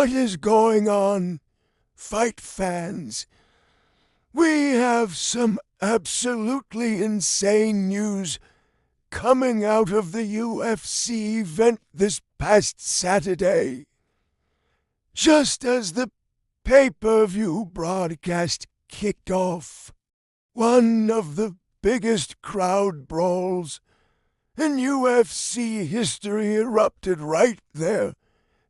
What is going on, fight fans? We have some absolutely insane news coming out of the UFC event this past Saturday. Just as the pay-per-view broadcast kicked off, one of the biggest crowd brawls in UFC history erupted right there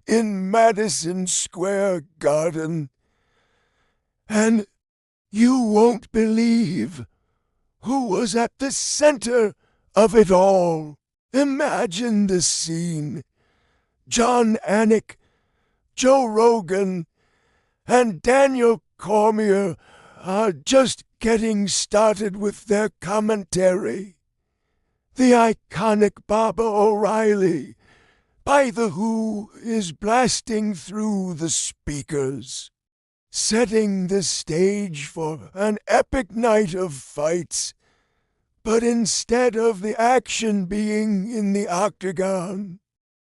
in Madison Square Garden. And you won't believe who was at the center of it all. Imagine the scene. John Anik, Joe Rogan, and Daniel Cormier are just getting started with their commentary. The iconic Baba O'Reilly by The Who is blasting through the speakers, setting the stage for an epic night of fights. But instead of the action being in the octagon,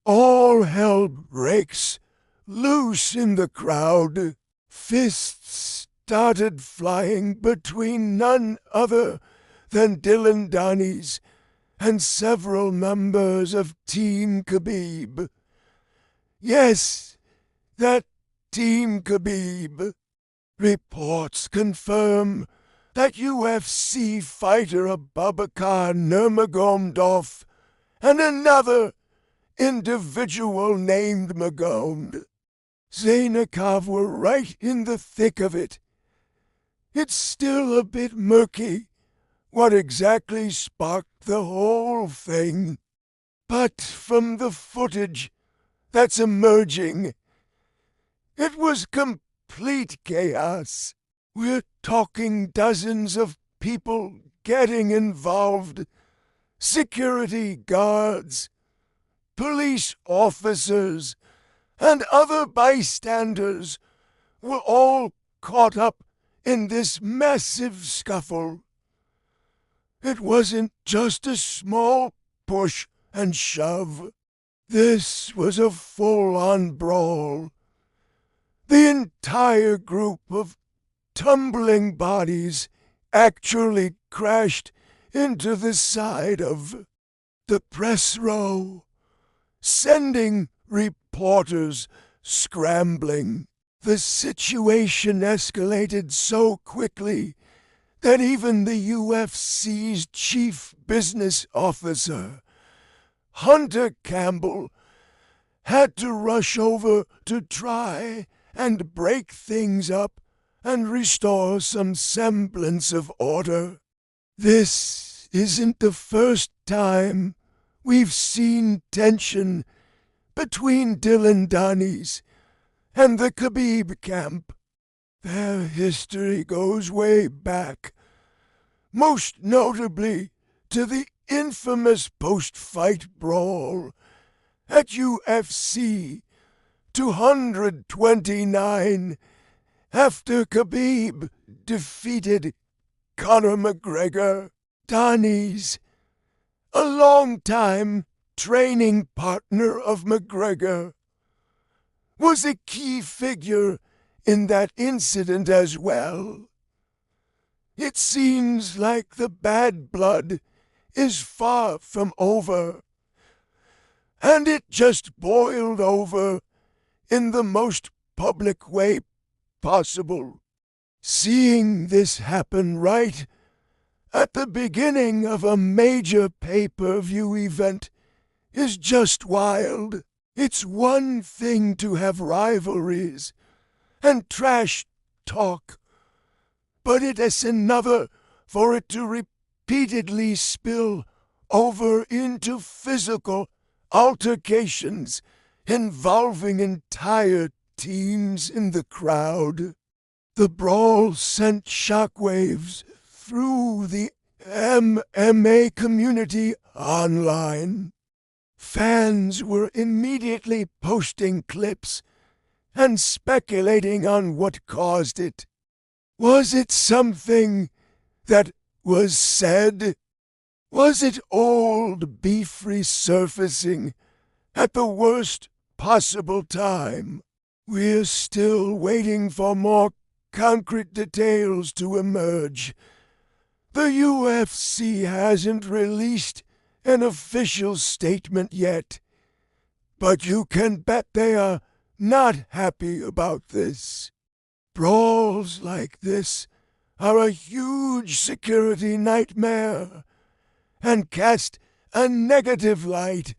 all hell breaks loose in the crowd. Fists started flying between none other than Dillon Danis and several members of Team Khabib. Yes, that Team Khabib. Reports confirm that UFC fighter Abubakar Nurmagomedov and another individual named Magomed, Zaynukov, were right in the thick of it. It's still a bit murky what exactly sparked the whole thing, but from the footage that's emerging, it was complete chaos. We're talking dozens of people getting involved, security guards, police officers, and other bystanders were all caught up in this massive scuffle. It wasn't just a small push and shove. This was a full-on brawl. The entire group of tumbling bodies actually crashed into the side of the press row, sending reporters scrambling. The situation escalated so quickly that even the UFC's chief business officer, Hunter Campbell, had to rush over to try and break things up and restore some semblance of order. This isn't the first time we've seen tension between Dillon Danis and the Khabib camp. Their history goes way back, most notably to the infamous post-fight brawl at UFC 229 after Khabib defeated Conor McGregor. Danis, a long-time training partner of McGregor, was a key figure in that incident as well. It seems like the bad blood is far from over, and it just boiled over in the most public way possible. Seeing this happen right at the beginning of a major pay-per-view event is just wild. It's one thing to have rivalries and trash talk, but it is another for it to repeatedly spill over into physical altercations involving entire teams in the crowd. The brawl sent shockwaves through the MMA community online. Fans were immediately posting clips and speculating on what caused it. Was it something that was said? Was it old beef resurfacing at the worst possible time? We're still waiting for more concrete details to emerge. The UFC hasn't released an official statement yet, but you can bet they are not happy about this. Brawls like this are a huge security nightmare and cast a negative light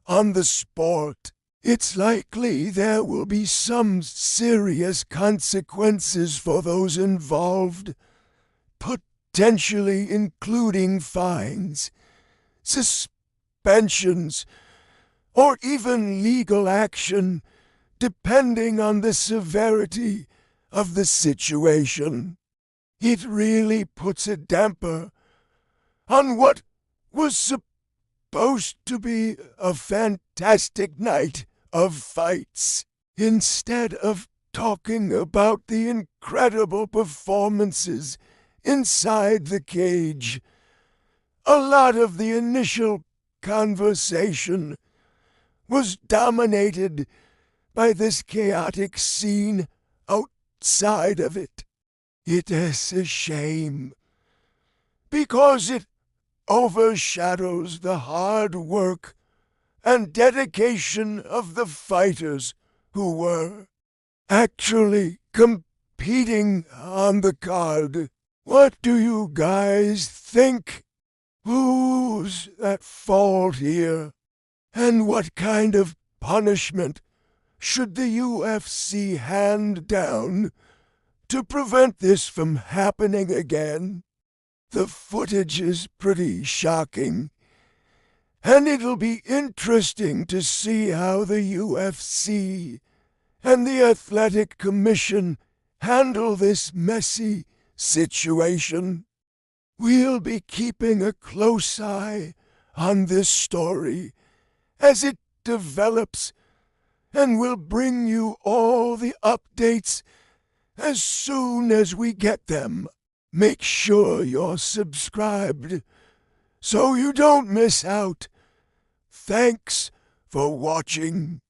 on the sport. It's likely there will be some serious consequences for those involved, potentially including fines, suspensions, or even legal action, depending on the severity of the situation. It really puts a damper on what was supposed to be a fantastic night of fights. Instead of talking about the incredible performances inside the cage, a lot of the initial conversation was dominated by this chaotic scene outside of it. It is a shame, because it overshadows the hard work and dedication of the fighters who were actually competing on the card. What do you guys think? Who's at fault here? And what kind of punishment should the UFC hand down to prevent this from happening again? The footage is pretty shocking, and it'll be interesting to see how the UFC and the Athletic Commission handle this messy situation. We'll be keeping a close eye on this story as it develops, and we'll bring you all the updates as soon as we get them. Make sure you're subscribed so you don't miss out. Thanks for watching.